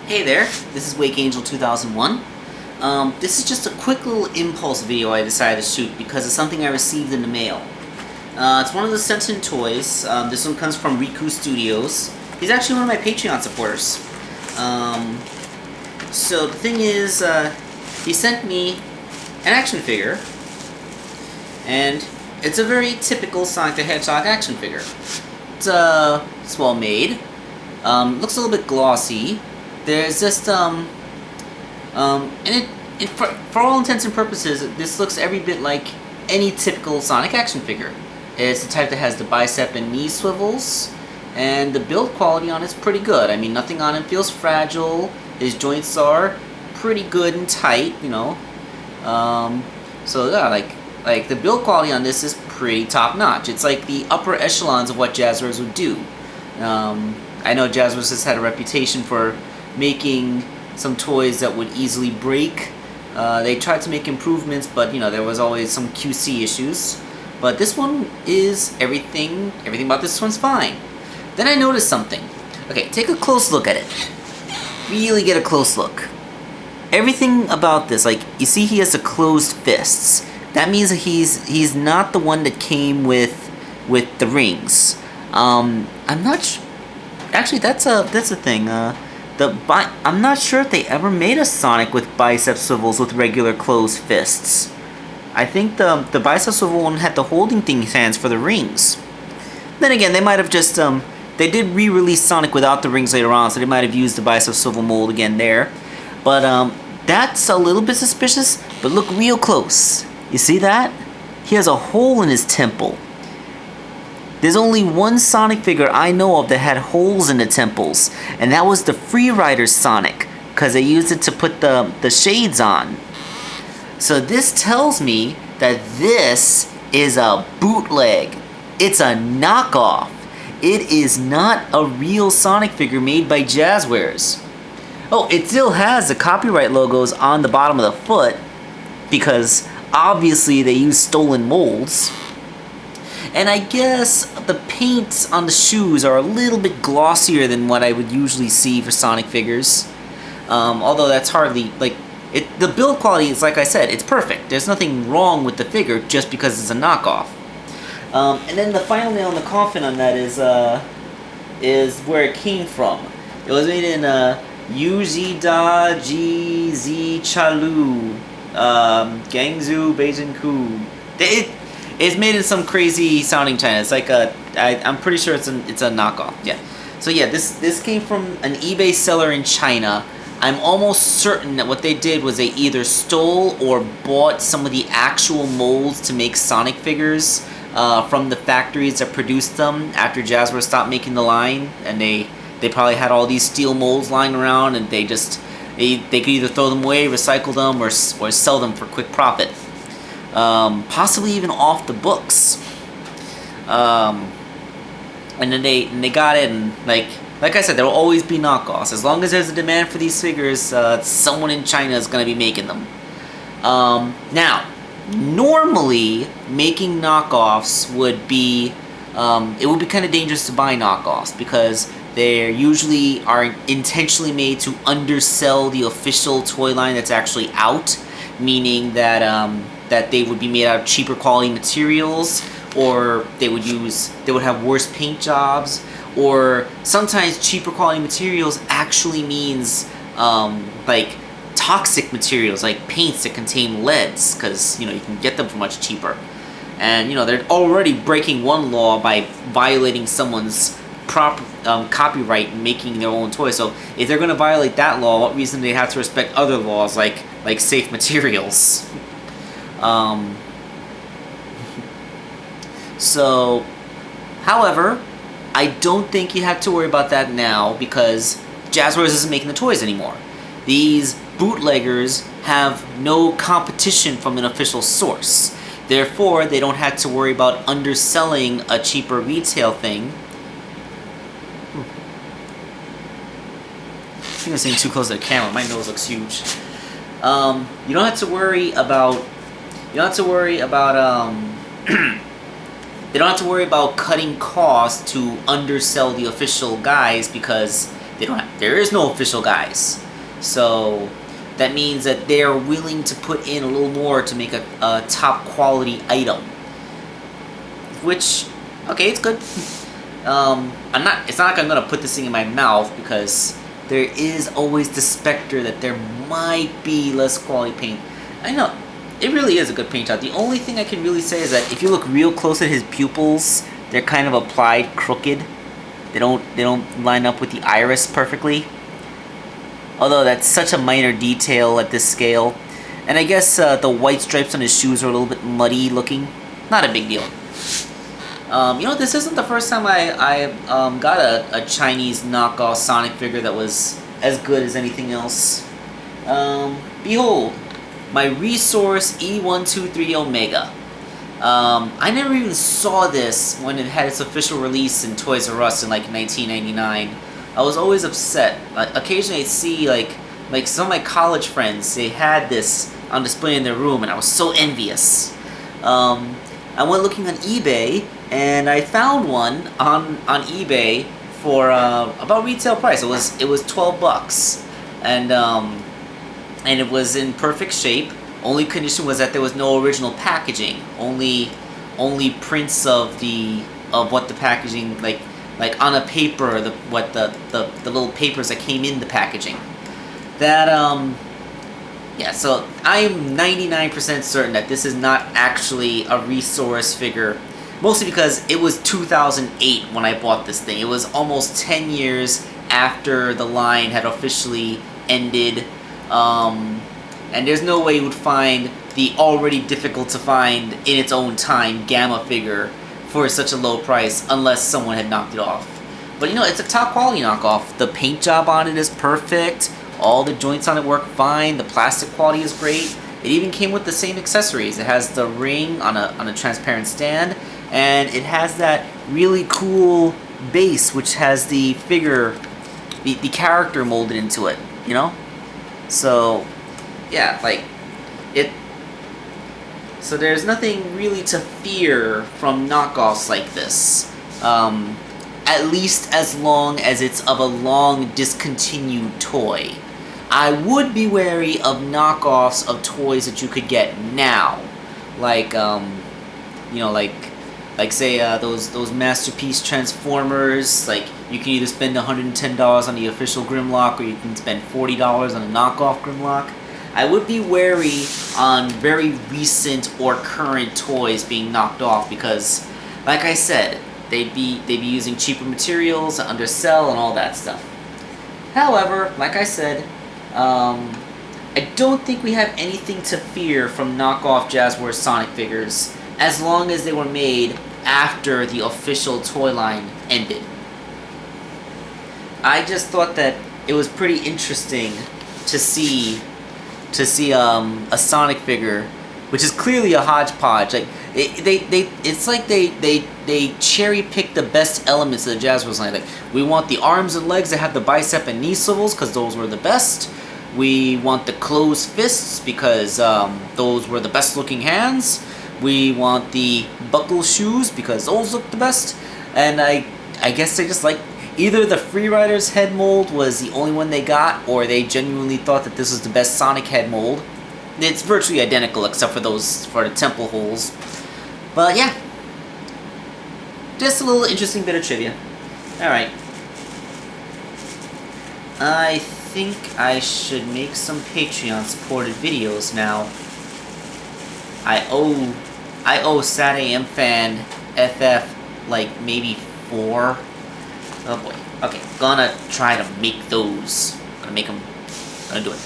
Hey there, this is Wake Angel 2001. This is just a quick little impulse video I decided to shoot because it's something I received in the mail. It's one of the sent-in toys. This one comes from Riku Studios. He's actually one of my Patreon supporters. So the thing is, he sent me an action figure, and it's a very typical Sonic the Hedgehog action figure. It's well made. Looks a little bit glossy. There's just and for all intents and purposes, this looks every bit like any typical Sonic action figure. It's the type that has the bicep and knee swivels, and the build quality on it's pretty good. I mean, nothing on it feels fragile. His joints are pretty good and tight, you know. So yeah, like the build quality on this is pretty top notch. It's like the upper echelons of what Jazzwares would do. I know Jazzwares has had a reputation for making some toys that would easily break. They tried to make improvements, but you know, there was always some QC issues. But this one is everything about this one's fine. Then I noticed something. Okay, take a close look at it. Really get a close look. Everything about this, like, you see he has the closed fists. That means that he's not the one that came with the rings. I'm not actually, that's a thing. I'm not sure if they ever made a Sonic with bicep swivels with regular closed fists. I think the bicep swivel one had the holding thing hands for the rings. Then again, they might have just they did re-release Sonic without the rings later on, so they might have used the bicep swivel mold again there. But that's a little bit suspicious. But look real close. You see that? He has a hole in his temple. There's only one Sonic figure I know of that had holes in the temples, and that was the Freerider Sonic, because they used it to put the shades on. So this tells me that this is a bootleg. It's a knockoff. It is not a real Sonic figure made by Jazzwares. Oh, it still has the copyright logos on the bottom of the foot, because obviously they used stolen molds. And I guess the paints on the shoes are a little bit glossier than what I would usually see for Sonic figures. Although that's hardly, like, the build quality is, like I said, it's perfect. There's nothing wrong with the figure just because it's a knockoff. And then the final nail in the coffin on that is where it came from. It was made in Yuzhida GZ Chalu, Gangzhou Beijingku. It's made in some crazy sounding China. It's like I'm pretty sure it's a knockoff. Yeah. So yeah, this came from an eBay seller in China. I'm almost certain that what they did was they either stole or bought some of the actual molds to make Sonic figures from the factories that produced them after Jazzwares stopped making the line, and they probably had all these steel molds lying around, and they could either throw them away, recycle them, or sell them for quick profit. Possibly even off the books. And then they got it, and like I said, there will always be knockoffs. As long as there's a demand for these figures, someone in China is going to be making them. Now, normally, making knockoffs would be, it would be kind of dangerous to buy knockoffs, because they usually are intentionally made to undersell the official toy line that's actually out, meaning that that they would be made out of cheaper quality materials, or they would have worse paint jobs, or sometimes cheaper quality materials actually means like toxic materials like paints that contain leads, because you know, you can get them for much cheaper. And you know, they're already breaking one law by violating someone's copyright and making their own toy. So if they're going to violate that law, what reason do they have to respect other laws like safe materials? So, however, I don't think you have to worry about that now, because Jazzwares isn't making the toys anymore. These bootleggers have no competition from an official source. Therefore, they don't have to worry about underselling a cheaper retail thing. I think I'm sitting too close to the camera. My nose looks huge. You don't have to worry about. They don't have to worry about cutting costs to undersell the official guys, because they don't there is no official guys. So that means that they're willing to put in a little more to make a top quality item. Which, okay, it's good. It's not like I'm gonna put this thing in my mouth, because there is always the specter that there might be less quality paint. I know, it really is a good paint job. The only thing I can really say is that if you look real close at his pupils, they're kind of applied crooked. They don't line up with the iris perfectly. Although that's such a minor detail at this scale. And I guess the white stripes on his shoes are a little bit muddy looking. Not a big deal. You know, this isn't the first time I got a Chinese knockoff Sonic figure that was as good as anything else. Behold, my Resource E123 Omega. I never even saw this when it had its official release in Toys R Us in like 1999. I was always upset. Occasionally I'd see like some of my college friends, they had this on display in their room, and I was so envious. I went looking on eBay, and I found one on eBay for about retail price. It was $12, and it was in perfect shape. Only condition was that there was no original packaging. Only prints of what the packaging like on a paper, the little papers that came in the packaging. That yeah, so I am 99% certain that this is not actually a Resource figure. Mostly because it was 2008 when I bought this thing. It was almost 10 years after the line had officially ended. And there's no way you would find the already difficult to find in its own time Gamma figure for such a low price unless someone had knocked it off. But you know, it's a top quality knockoff. The paint job on it is perfect. All the joints on it work fine. The plastic quality is great. It even came with the same accessories. It has the ring on a transparent stand, and it has that really cool base which has the figure, the character molded into it, you know? So yeah, like it. So there's nothing really to fear from knockoffs like this. At least as long as it's of a long discontinued toy. I would be wary of knockoffs of toys that you could get now, like you know, like say those Masterpiece Transformers. Like you can either spend $110 on the official Grimlock, or you can spend $40 on a knockoff Grimlock. I would be wary on very recent or current toys being knocked off, because, like I said, they'd be using cheaper materials, undersell, and all that stuff. However, like I said, I don't think we have anything to fear from knockoff Jazzwares Sonic figures, as long as they were made after the official toy line ended. I just thought that it was pretty interesting to see a Sonic figure, which is clearly a hodgepodge. Like it's like they cherry pick the best elements of the Jazzwares line. Like, we want the arms and legs that have the bicep and knee swivels because those were the best. We want the closed fists because those were the best looking hands. We want the buckle shoes because those look the best. And I guess they just like, either the Freerider's head mold was the only one they got, or they genuinely thought that this was the best Sonic head mold. It's virtually identical except for the temple holes. But yeah, just a little interesting bit of trivia. Alright. I think I should make some Patreon supported videos now. I owe SatAM Fan FF like maybe 4. Oh boy. Okay, gonna try to make those. Gonna do it.